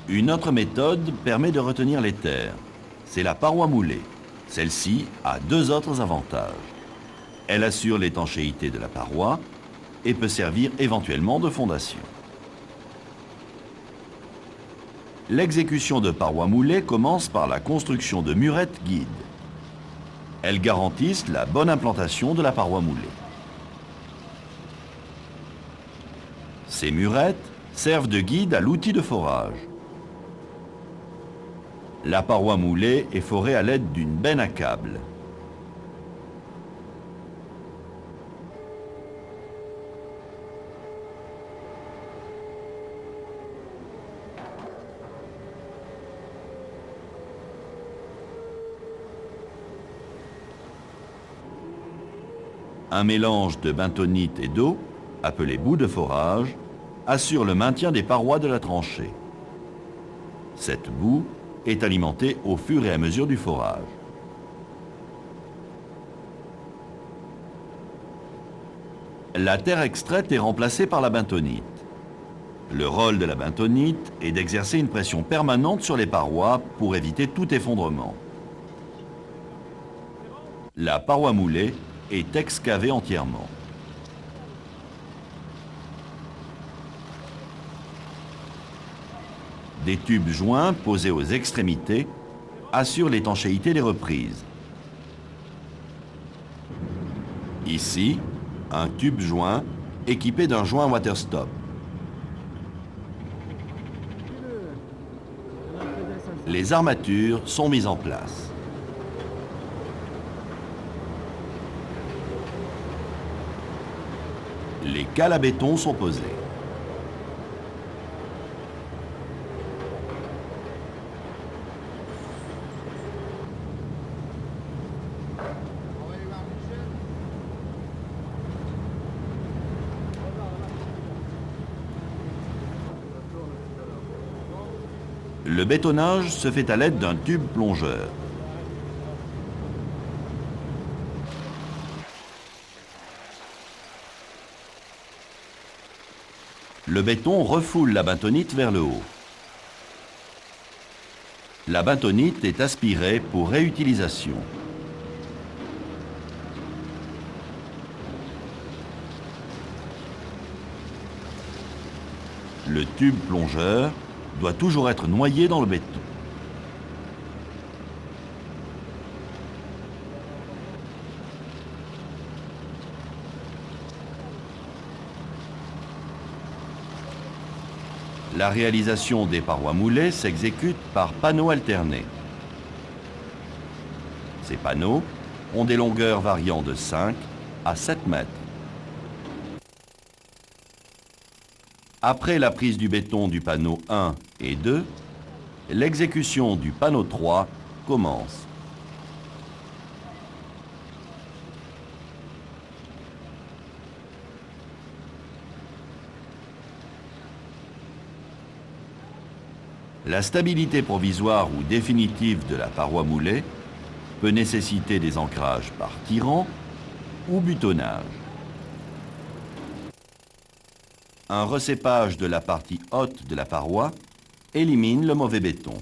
Une autre méthode permet de retenir les terres. C'est la paroi moulée. Celle-ci a deux autres avantages. Elle assure l'étanchéité de la paroi et peut servir éventuellement de fondation. L'exécution de parois moulées commence par la construction de murettes guides. Elles garantissent la bonne implantation de la paroi moulée. Ces murettes servent de guide à l'outil de forage. La paroi moulée est forée à l'aide d'une benne à câble. Un mélange de bentonite et d'eau, appelé boue de forage, assure le maintien des parois de la tranchée. Cette boue est alimentée au fur et à mesure du forage. La terre extraite est remplacée par la bentonite. Le rôle de la bentonite est d'exercer une pression permanente sur les parois pour éviter tout effondrement. La paroi moulée est excavée entièrement. Des tubes joints posés aux extrémités assurent l'étanchéité des reprises. Ici, un tube joint équipé d'un joint waterstop. Les armatures sont mises en place. Les cales à béton sont posées. Le bétonnage se fait à l'aide d'un tube plongeur. Le béton refoule la bentonite vers le haut. La bentonite est aspirée pour réutilisation. Le tube plongeur doit toujours être noyé dans le béton. La réalisation des parois moulées s'exécute par panneaux alternés. Ces panneaux ont des longueurs variant de 5 à 7 mètres. Après la prise du béton du panneau 1 et 2, l'exécution du panneau 3 commence. La stabilité provisoire ou définitive de la paroi moulée peut nécessiter des ancrages par tirant ou butonnage. Un recépage de la partie haute de la paroi élimine le mauvais béton.